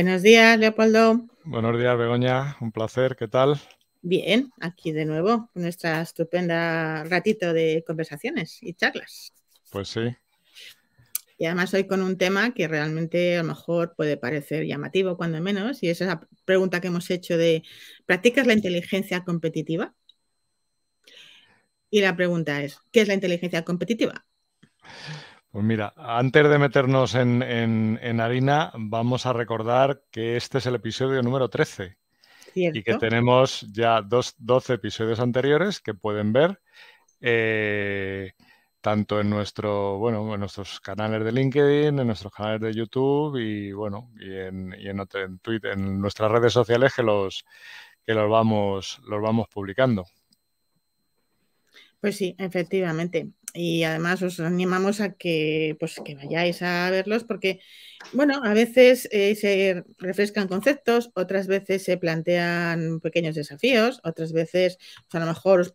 Buenos días, Leopoldo. Buenos días, Begoña. Un placer. ¿Qué tal? Bien, aquí de nuevo, con nuestra estupenda ratito de conversaciones y charlas. Pues sí. Y además hoy con un tema que realmente a lo mejor puede parecer llamativo, cuando menos, y es esa pregunta que hemos hecho de ¿practicas la inteligencia competitiva? Y la pregunta es, ¿qué es la inteligencia competitiva? Pues mira, antes de meternos en harina, vamos a recordar que este es el episodio número 13 y que ¿Cierto? tenemos ya 12 episodios anteriores que pueden ver tanto en en nuestros canales de LinkedIn, en nuestros canales de YouTube y en Twitter, en nuestras redes sociales que los vamos publicando. Pues sí, efectivamente. Y además os animamos a que, pues, que vayáis a verlos porque, bueno, a veces se refrescan conceptos, otras veces se plantean pequeños desafíos, otras veces pues, a lo mejor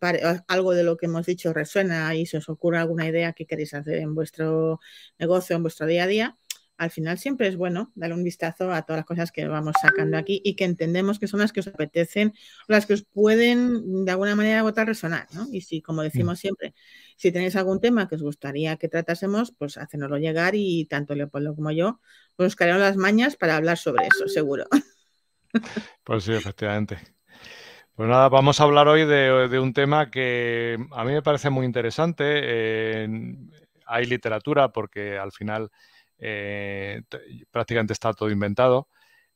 algo de lo que hemos dicho resuena y se os ocurre alguna idea que queréis hacer en vuestro negocio, en vuestro día a día. Al final siempre es bueno darle un vistazo a todas las cosas que vamos sacando aquí y que entendemos que son las que os apetecen, las que os pueden de alguna manera u otra resonar, ¿no? Y si, como decimos siempre, si tenéis algún tema que os gustaría que tratásemos, pues hacénoslo llegar y tanto Leopoldo como yo pues buscaremos las mañas para hablar sobre eso, seguro. Pues sí, efectivamente. Pues nada, vamos a hablar hoy de un tema que a mí me parece muy interesante. Hay literatura porque al final prácticamente está todo inventado.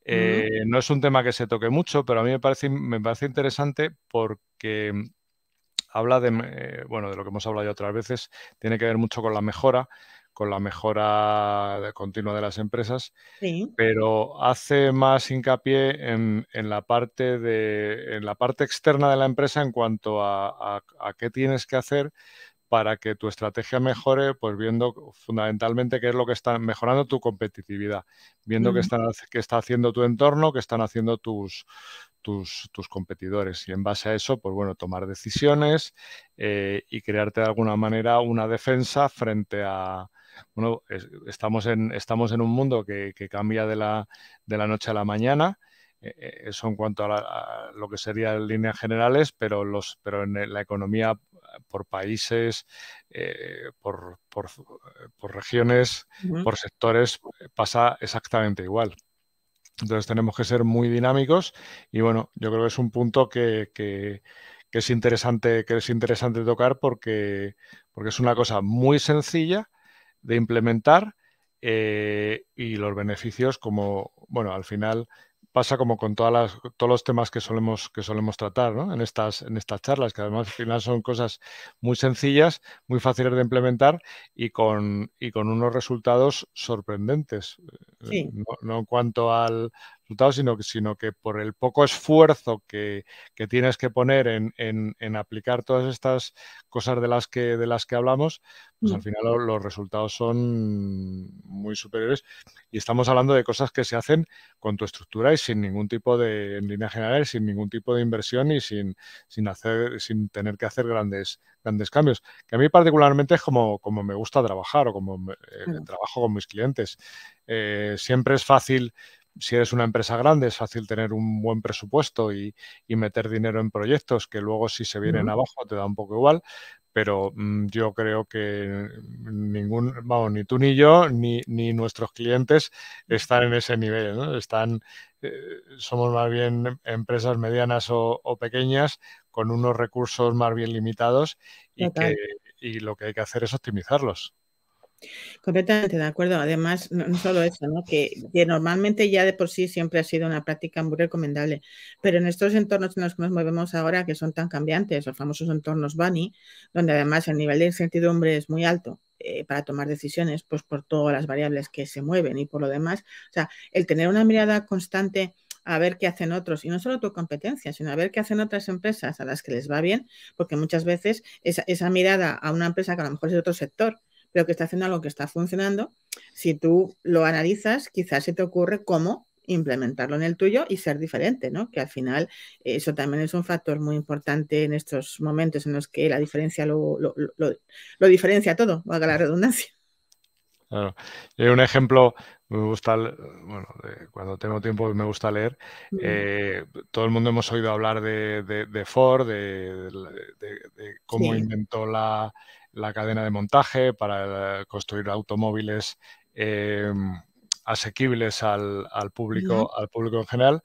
No es un tema que se toque mucho, pero a mí me parece interesante porque habla de lo que hemos hablado ya otras veces, tiene que ver mucho con la mejora continua de las empresas, Sí. pero hace más hincapié en la parte externa de la empresa en cuanto a qué tienes que hacer para que tu estrategia mejore, pues viendo fundamentalmente qué es lo que está mejorando tu competitividad, viendo qué está haciendo tu entorno, qué están haciendo tus competidores. Y en base a eso, pues bueno, tomar decisiones y crearte de alguna manera una defensa frente a... Bueno, estamos en un mundo que cambia de la noche a la mañana. Eso en cuanto a lo que sería en líneas generales, pero en la economía por países, por regiones, por sectores, pasa exactamente igual. Entonces tenemos que ser muy dinámicos y bueno, yo creo que es un punto que es interesante tocar porque es una cosa muy sencilla de implementar y los beneficios bueno, al final pasa como con todos los temas que solemos tratar, ¿no? En estas charlas, que además al final son cosas muy sencillas, muy fáciles de implementar y con unos resultados sorprendentes. Sí. No en cuanto al resultado, sino que por el poco esfuerzo que tienes que poner en aplicar todas estas cosas de las que hablamos, pues al final los resultados son muy superiores y estamos hablando de cosas que se hacen con tu estructura y sin ningún tipo en líneas generales, sin ningún tipo de inversión y sin sin tener que hacer grandes cambios. Que a mí particularmente es como me gusta trabajar o como trabajo con mis clientes. Siempre es fácil. Si eres una empresa grande, es fácil tener un buen presupuesto y meter dinero en proyectos que luego si se vienen abajo te da un poco igual, pero yo creo que ni tú ni yo, ni nuestros clientes están en ese nivel, ¿no? Somos más bien empresas medianas o pequeñas con unos recursos más bien limitados Total. y lo que hay que hacer es optimizarlos. Completamente de acuerdo. Además, no solo eso, ¿no? Que normalmente ya de por sí siempre ha sido una práctica muy recomendable, pero en estos entornos en los que nos movemos ahora, que son tan cambiantes, los famosos entornos bunny, donde además el nivel de incertidumbre es muy alto para tomar decisiones, pues por todas las variables que se mueven y por lo demás, o sea, el tener una mirada constante a ver qué hacen otros, y no solo tu competencia, sino a ver qué hacen otras empresas a las que les va bien, porque muchas veces esa mirada a una empresa que a lo mejor es de otro sector, pero que está haciendo algo que está funcionando, si tú lo analizas, quizás se te ocurre cómo implementarlo en el tuyo y ser diferente, ¿no? Que al final eso también es un factor muy importante en estos momentos en los que la diferencia lo diferencia todo, valga la redundancia. Claro. Y hay un ejemplo, me gusta, bueno, cuando tengo tiempo me gusta leer. Mm. Todo el mundo hemos oído hablar de Ford, de cómo Sí. inventó la cadena de montaje para construir automóviles eh, asequibles Ujú. al público en general.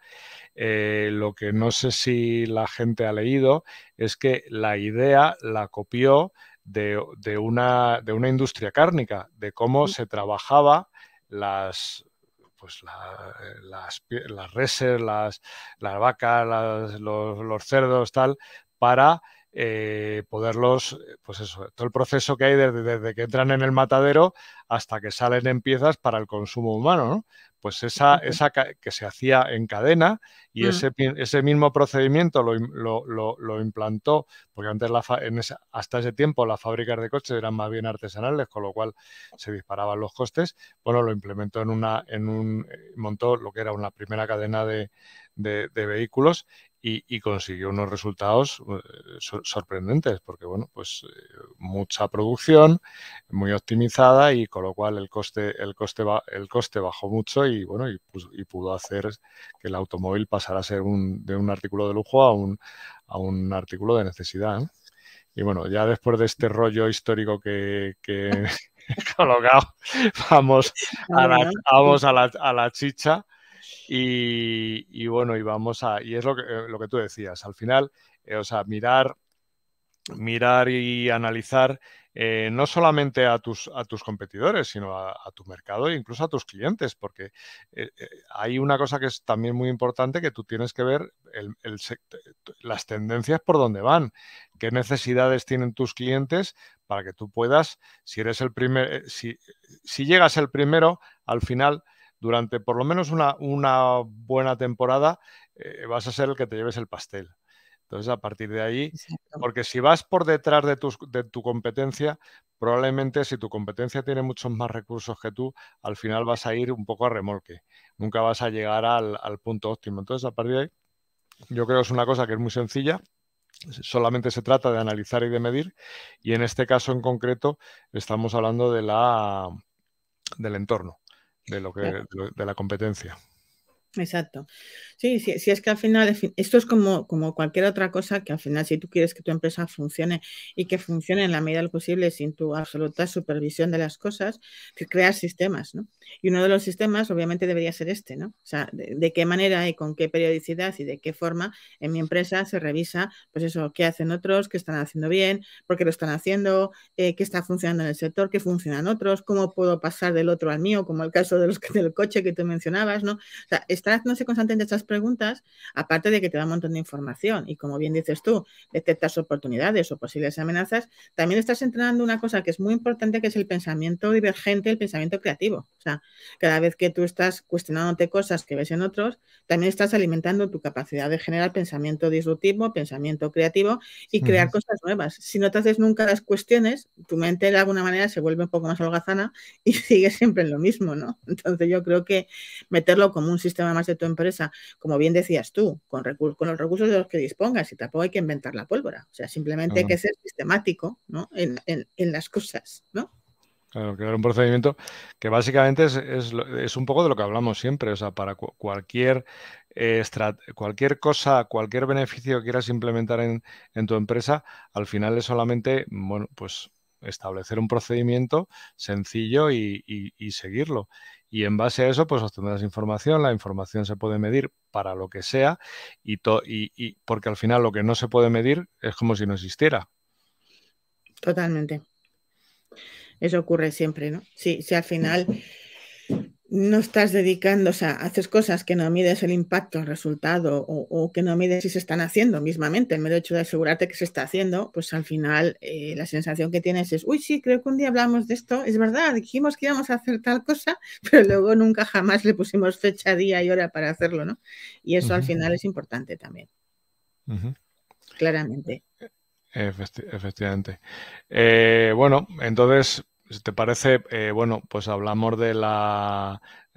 Lo que no sé si la gente ha leído es que la idea la copió de una industria cárnica, de cómo se trabajaba las, pues las reses, las vacas, los cerdos, tal, para poderlos, pues eso, todo el proceso que hay desde que entran en el matadero hasta que salen en piezas para el consumo humano, ¿no? Pues esa que se hacía en cadena y Mm. ese mismo procedimiento lo implantó, porque antes hasta ese tiempo las fábricas de coches eran más bien artesanales, con lo cual se disparaban los costes. Bueno, lo implementó montó lo que era una primera cadena de vehículos y consiguió unos resultados sorprendentes, porque bueno, pues mucha producción, muy optimizada y con lo cual el coste bajó mucho y bueno, y pudo hacer que el automóvil pasara a ser de un artículo de lujo a un artículo de necesidad, ¿no? Y bueno, ya después de este rollo histórico que he colocado, vamos Está bueno. Sí. a la chicha bueno, y es lo que tú decías, al final, o sea, mirar y analizar no solamente a tus competidores, sino a tu mercado e incluso a tus clientes, porque hay una cosa que es también muy importante que tú tienes que ver las tendencias por donde van, qué necesidades tienen tus clientes para que tú puedas, si eres el primer, si llegas el primero, al final, durante por lo menos una buena temporada, vas a ser el que te lleves el pastel. Entonces, a partir de ahí, Exacto. porque si vas por detrás de tu competencia, probablemente si tu competencia tiene muchos más recursos que tú, al final vas a ir un poco a remolque. Nunca vas a llegar al punto óptimo. Entonces, a partir de ahí, yo creo que es una cosa que es muy sencilla. Solamente se trata de analizar y de medir. Y en este caso en concreto, estamos hablando del entorno, Claro. de la competencia. Exacto. Sí, sí, sí, es que al final, esto es como cualquier otra cosa que al final, si tú quieres que tu empresa funcione y que funcione en la medida de lo posible sin tu absoluta supervisión de las cosas, que creas sistemas, ¿no? Y uno de los sistemas, obviamente, debería ser este, ¿no? O sea, de qué manera y con qué periodicidad y de qué forma en mi empresa se revisa, pues eso, qué hacen otros, qué están haciendo bien, por qué lo están haciendo, qué está funcionando en el sector, qué funcionan otros, cómo puedo pasar del otro al mío, como el caso del coche que tú mencionabas, ¿no? O sea, estar haciéndose constantemente estas preguntas, aparte de que te da un montón de información y como bien dices tú, detectas oportunidades o posibles amenazas, también estás entrenando una cosa que es muy importante, que es el pensamiento divergente, el pensamiento creativo. O sea, cada vez que tú estás cuestionándote cosas que ves en otros, también estás alimentando tu capacidad de generar pensamiento disruptivo, pensamiento creativo y Uh -huh. crear cosas nuevas. Si no te haces nunca las cuestiones, tu mente de alguna manera se vuelve un poco más holgazana y sigue siempre en lo mismo, ¿no? Entonces yo creo que meterlo como un sistema más de tu empresa, como bien decías tú, con los recursos de los que dispongas y tampoco hay que inventar la pólvora. O sea, simplemente hay que ser sistemático, ¿no? en las cosas, ¿no? Claro, crear un procedimiento que básicamente es un poco de lo que hablamos siempre. O sea, para cualquier cosa, cualquier beneficio que quieras implementar en tu empresa, al final es solamente, bueno, pues establecer un procedimiento sencillo y seguirlo. Y en base a eso, pues obtendrás información. La información se puede medir para lo que sea porque al final lo que no se puede medir es como si no existiera. Totalmente. Eso ocurre siempre, ¿no? Si al final no estás dedicando, o sea, haces cosas que no mides el impacto, el resultado, o que no mides si se están haciendo mismamente, el mero hecho de asegurarte que se está haciendo, pues al final la sensación que tienes es, uy, sí, creo que un día hablamos de esto, es verdad, dijimos que íbamos a hacer tal cosa, pero luego nunca jamás le pusimos fecha, día y hora para hacerlo, ¿no? Y eso al final es importante también, claramente. Efectivamente. Bueno, entonces, si te parece, bueno, pues hablamos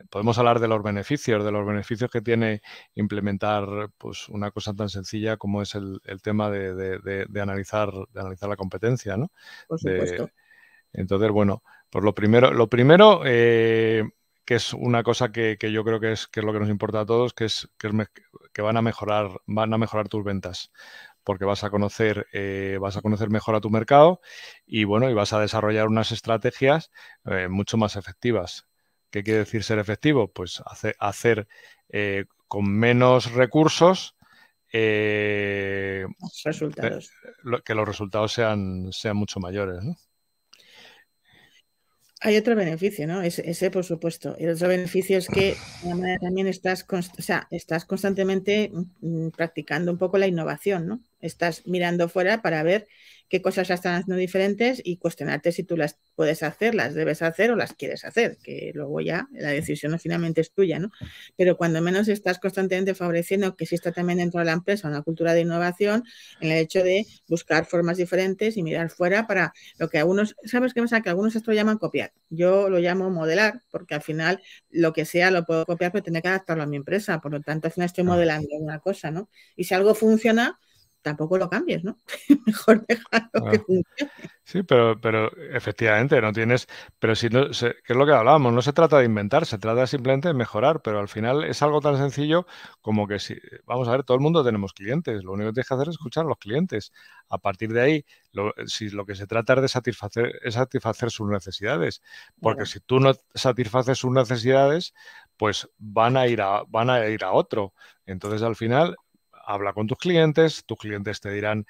podemos hablar de los beneficios que tiene implementar pues una cosa tan sencilla como es el tema de analizar la competencia, ¿no? Por De, supuesto. entonces, bueno, Pues lo primero que es una cosa que yo creo que es lo que nos importa a todos, que van a mejorar tus ventas, porque vas a conocer mejor a tu mercado y bueno, y vas a desarrollar unas estrategias mucho más efectivas. ¿Qué quiere decir ser efectivo? Pues hacer con menos recursos Los resultados. que los resultados sean mucho mayores, ¿no? Hay otro beneficio, ¿no? Ese, por supuesto. El otro beneficio es que de alguna manera también estás constantemente practicando un poco la innovación, ¿no? Estás mirando fuera para ver qué cosas ya están haciendo diferentes y cuestionarte si tú las puedes hacer, las debes hacer o las quieres hacer, que luego ya la decisión finalmente es tuya, ¿no? Pero cuando menos estás constantemente favoreciendo que exista también dentro de la empresa una cultura de innovación en el hecho de buscar formas diferentes y mirar fuera para lo que algunos, ¿sabes qué pasa? Que algunos esto lo llaman copiar. Yo lo llamo modelar, porque al final lo que sea lo puedo copiar, pero tener que adaptarlo a mi empresa. Por lo tanto, al final estoy modelando una cosa, ¿no? Y si algo funciona, tampoco lo cambies, ¿no? Mejor dejarlo que funcione. Sí, pero efectivamente no tienes, pero si no, que es lo que hablábamos, no se trata de inventar, se trata simplemente de mejorar, pero al final es algo tan sencillo como que si, vamos a ver, todo el mundo tenemos clientes, lo único que tienes que hacer es escuchar a los clientes. A partir de ahí, si lo que se trata es de satisfacer sus necesidades, porque si tú no satisfaces sus necesidades, pues van a ir a otro. Entonces, al final, habla con tus clientes te dirán,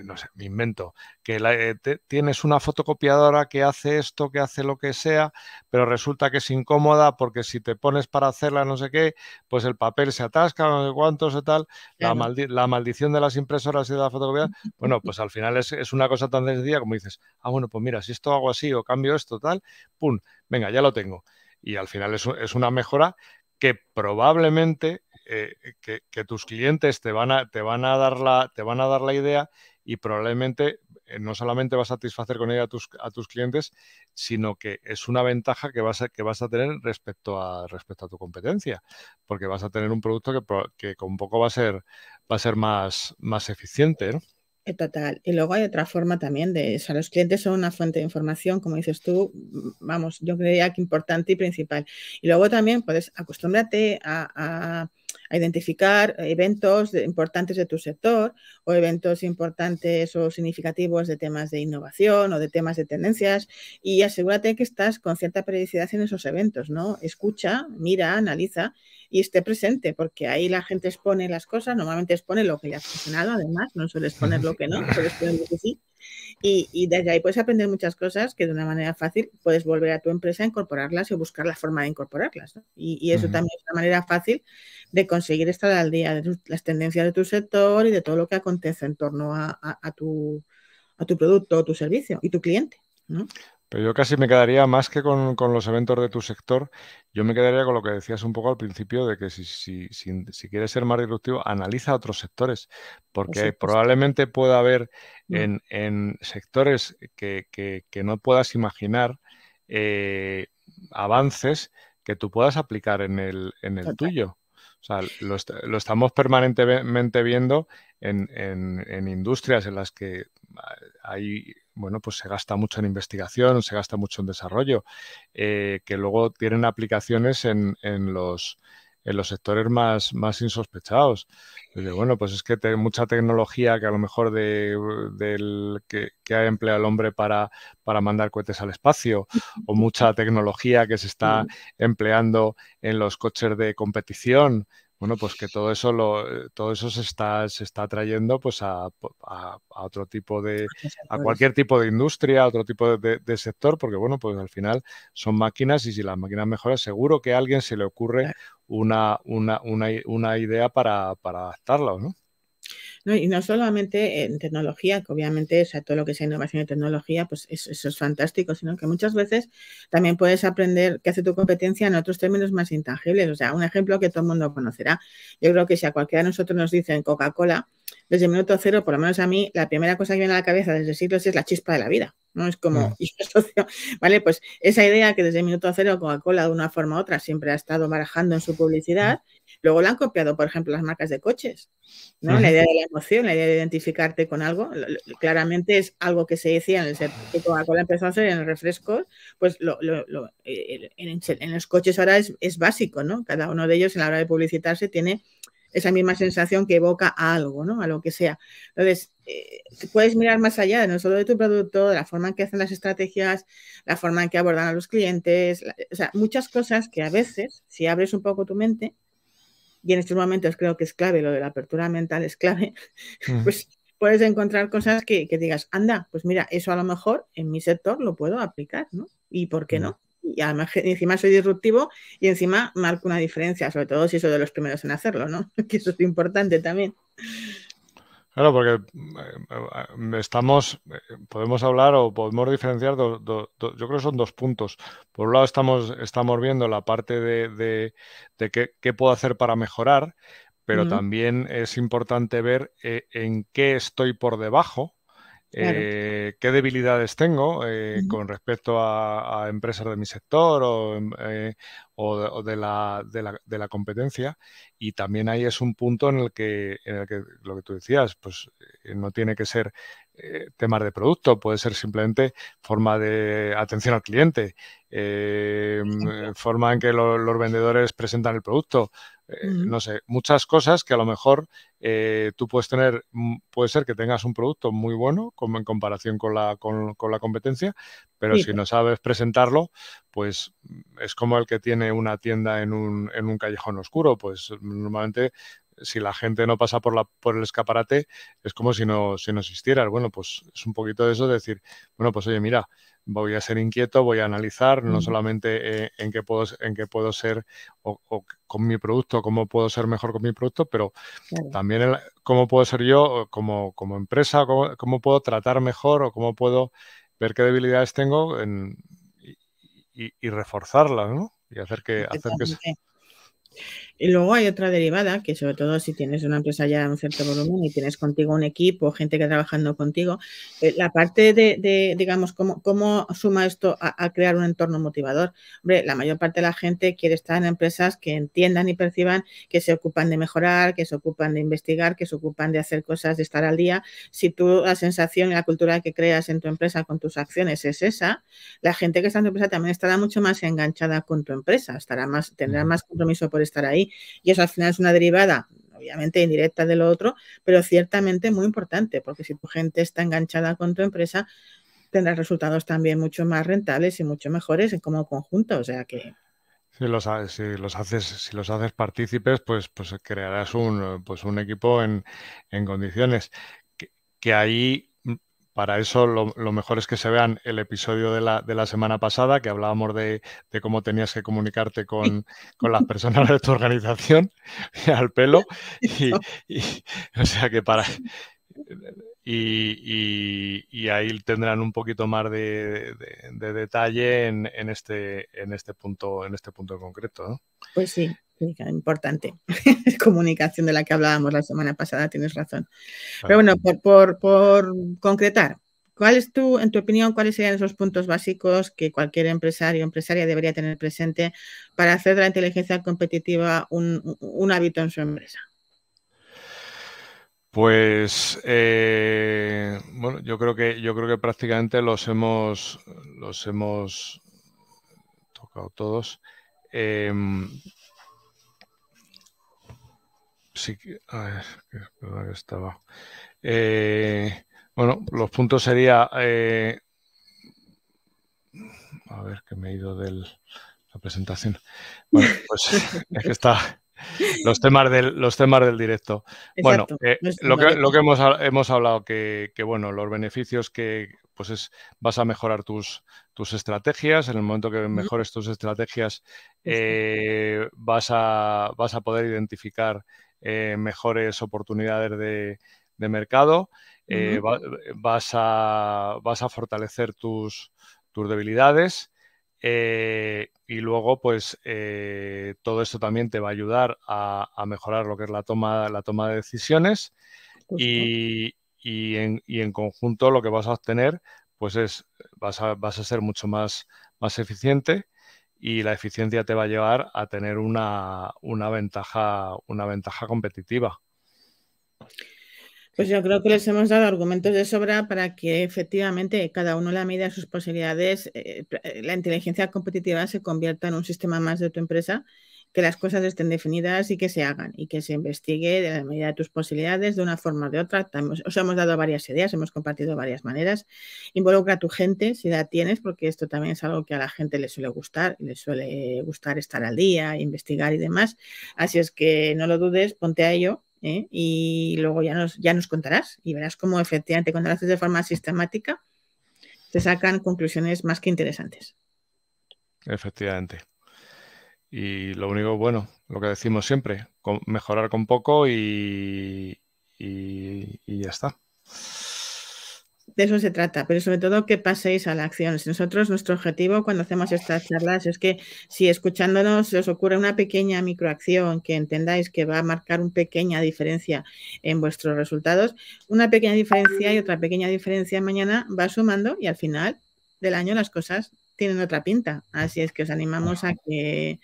no sé, me invento, que tienes una fotocopiadora que hace esto, que hace lo que sea, pero resulta que es incómoda porque si te pones para hacerla no sé qué, pues el papel se atasca, no sé cuántos y tal, Claro. la maldición de las impresoras y de la fotocopiadora. Bueno, pues al final es una cosa tan sencilla como dices, bueno, pues mira, si esto hago así o cambio esto, tal, pum, venga, ya lo tengo. Y al final es una mejora que probablemente que tus clientes te van a dar la idea y probablemente no solamente vas a satisfacer con ella a tus clientes, sino que es una ventaja que vas a tener respecto a tu competencia, porque vas a tener un producto que con poco va a ser más eficiente, ¿no? Total. Y luego hay otra forma también o sea, los clientes son una fuente de información, como dices tú, vamos, yo creía que importante y principal. Y luego también puedes acostúmbrate a identificar eventos importantes de tu sector o eventos importantes o significativos de temas de innovación o de temas de tendencias y asegúrate que estás con cierta periodicidad en esos eventos, ¿no? Escucha, mira, analiza y esté presente, porque ahí la gente expone las cosas, normalmente expone lo que le ha funcionado, además, no suele exponer lo que no, suele exponer lo que sí. Y desde ahí puedes aprender muchas cosas que de una manera fácil puedes volver a tu empresa a incorporarlas y buscar la forma de incorporarlas, ¿no? Y eso también es una manera fácil de conseguir estar al día de las tendencias de tu sector y de todo lo que acontece en torno a tu producto o tu servicio y tu cliente, ¿no? Pero yo casi me quedaría más que con los eventos de tu sector, yo me quedaría con lo que decías un poco al principio de que si quieres ser más disruptivo, analiza otros sectores, porque probablemente pueda haber en sectores que no puedas imaginar avances que tú puedas aplicar en el tuyo. O sea, lo estamos permanentemente viendo en industrias en las que hay, bueno, pues se gasta mucho en investigación, se gasta mucho en desarrollo, que luego tienen aplicaciones en los sectores más insospechados. Bueno, pues es que mucha tecnología que a lo mejor que ha empleado el hombre para mandar cohetes al espacio, o mucha tecnología que se está empleando en los coches de competición. Bueno, pues que todo eso se está trayendo pues a otro tipo a cualquier tipo de industria, a otro tipo de sector, porque bueno, pues al final son máquinas y si las máquinas mejoran, seguro que a alguien se le ocurre una idea para adaptarla, ¿no? ¿No? Y no solamente en tecnología, que obviamente, o sea, todo lo que sea innovación y tecnología, pues eso es fantástico, sino que muchas veces también puedes aprender qué hace tu competencia en otros términos más intangibles. O sea, un ejemplo que todo el mundo conocerá. Yo creo que si a cualquiera de nosotros nos dicen Coca-Cola, desde el minuto cero, por lo menos a mí, la primera cosa que viene a la cabeza desde siglos es la chispa de la vida, ¿no? Es como, ¿vale? Pues esa idea que desde el minuto cero Coca-Cola de una forma u otra siempre ha estado barajando en su publicidad, luego la han copiado, por ejemplo, las marcas de coches, ¿no? La idea de la emoción, la idea de identificarte con algo, claramente es algo que se decía en el sector que Coca-Cola empezó a hacer en el refresco, pues en los coches ahora es básico, ¿no? Cada uno de ellos en la hora de publicitarse tiene esa misma sensación que evoca a algo, ¿no? A lo que sea. Entonces, puedes mirar más allá, no solo de tu producto, de la forma en que hacen las estrategias, la forma en que abordan a los clientes, o sea, muchas cosas que a veces, si abres un poco tu mente, y en estos momentos creo que es clave, lo de la apertura mental es clave, pues puedes encontrar cosas que digas, anda, pues mira, eso a lo mejor en mi sector lo puedo aplicar, ¿no? ¿Y por qué no? Y además, encima soy disruptivo y encima marco una diferencia, sobre todo si soy de los primeros en hacerlo, ¿no? Que eso es importante también. Claro, porque podemos hablar o podemos diferenciar, yo creo que son dos puntos. Por un lado estamos viendo la parte de qué puedo hacer para mejorar, pero también es importante ver en qué estoy por debajo. Claro. Qué debilidades tengo con respecto a empresas de mi sector o de la competencia, y también ahí es un punto en el que lo que tú decías, pues no tiene que ser temas de producto, puede ser simplemente forma de atención al cliente, forma en que los vendedores presentan el producto. No sé, muchas cosas que a lo mejor tú puede ser que tengas un producto muy bueno como en comparación con la competencia, pero si no sabes presentarlo, pues es como el que tiene una tienda en un callejón oscuro. Pues normalmente, si la gente no pasa por el escaparate, es como si no existiera. Bueno, pues es un poquito de eso, de decir, bueno, pues oye, mira, voy a ser inquieto, voy a analizar no solamente en qué puedo ser o con mi producto, cómo puedo ser mejor con mi producto, pero también cómo puedo ser yo como empresa, cómo puedo tratar mejor o cómo puedo ver qué debilidades tengo y reforzarlas, ¿no? Y hacer que Y luego hay otra derivada, que sobre todo si tienes una empresa ya de un cierto volumen y tienes contigo un equipo, gente que trabajando contigo, la parte de digamos, cómo suma esto a crear un entorno motivador. Hombre, la mayor parte de la gente quiere estar en empresas que entiendan y perciban que se ocupan de mejorar, que se ocupan de investigar, que se ocupan de hacer cosas, de estar al día. Si tú la sensación y la cultura que creas en tu empresa con tus acciones es esa, la gente que está en tu empresa también estará mucho más enganchada con tu empresa, tendrá más compromiso por estar ahí. Y eso al final es una derivada, obviamente indirecta de lo otro, pero ciertamente muy importante, porque si tu gente está enganchada con tu empresa, tendrás resultados también mucho más rentables y mucho mejores como conjunto. O sea que... Si los haces partícipes, pues crearás un equipo en condiciones. Que ahí, para eso, lo mejor es que se vean el episodio de la semana pasada, que hablábamos de cómo tenías que comunicarte con las personas de tu organización al pelo. O sea que y ahí tendrán un poquito más de detalle en este punto concreto, ¿no? Pues sí, importante. Comunicación de la que hablábamos la semana pasada, tienes razón. Pero bueno, por concretar, en tu opinión, cuáles serían esos puntos básicos que cualquier empresario o empresaria debería tener presente para hacer de la inteligencia competitiva un hábito en su empresa? Pues bueno, yo creo que prácticamente los hemos tocado todos. Sí, a ver, perdón, que estaba. Bueno, los puntos sería a ver, que me he ido de la presentación. Bueno, pues es que está los temas del directo. Exacto. Bueno, lo que hemos hablado, que bueno, los beneficios que pues vas a mejorar tus estrategias. En el momento que mejores tus estrategias, vas a poder identificar mejores oportunidades de mercado. Vas a fortalecer tus debilidades. Y luego, pues todo esto también te va a ayudar a mejorar lo que es la toma de decisiones. justo. y en conjunto lo que vas a obtener pues vas a ser mucho más eficiente y la eficiencia te va a llevar a tener una ventaja competitiva. Pues yo creo que les hemos dado argumentos de sobra para que efectivamente cada uno la medida de sus posibilidades, la inteligencia competitiva se convierta en un sistema más de tu empresa, que las cosas estén definidas y que se hagan y que se investigue de la medida de tus posibilidades de una forma o de otra. Os hemos dado varias ideas, hemos compartido varias maneras. Involucra a tu gente si la tienes, porque esto también es algo que a la gente le suele gustar, le suele gustar estar al día, investigar y demás. Así es que no lo dudes, ponte a ello. Y luego ya nos contarás y verás cómo efectivamente cuando lo haces de forma sistemática se sacan conclusiones más que interesantes. Efectivamente. Y lo único, bueno, lo que decimos siempre, mejorar con poco y ya está. De eso se trata, pero sobre todo que paséis a la acción. Nosotros, nuestro objetivo cuando hacemos estas charlas es que si escuchándonos se os ocurre una pequeña microacción que entendáis que va a marcar una pequeña diferencia en vuestros resultados, una pequeña diferencia y otra pequeña diferencia mañana va sumando y al final del año las cosas tienen otra pinta. Así es que os animamos a que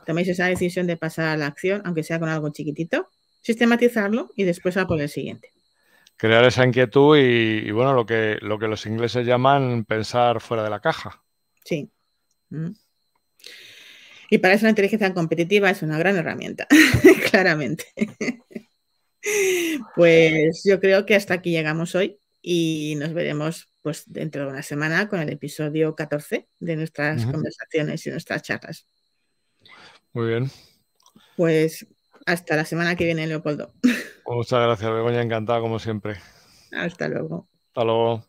toméis esa decisión de pasar a la acción, aunque sea con algo chiquitito, sistematizarlo y después a por el siguiente. Crear esa inquietud bueno, lo que los ingleses llaman pensar fuera de la caja. Sí. Y para eso la inteligencia competitiva es una gran herramienta, claramente. Pues yo creo que hasta aquí llegamos hoy y nos veremos pues dentro de una semana con el episodio 14 de nuestras conversaciones y nuestras charlas. Muy bien. Pues hasta la semana que viene, Leopoldo. Muchas gracias, Begoña. Encantado, como siempre. Hasta luego. Hasta luego.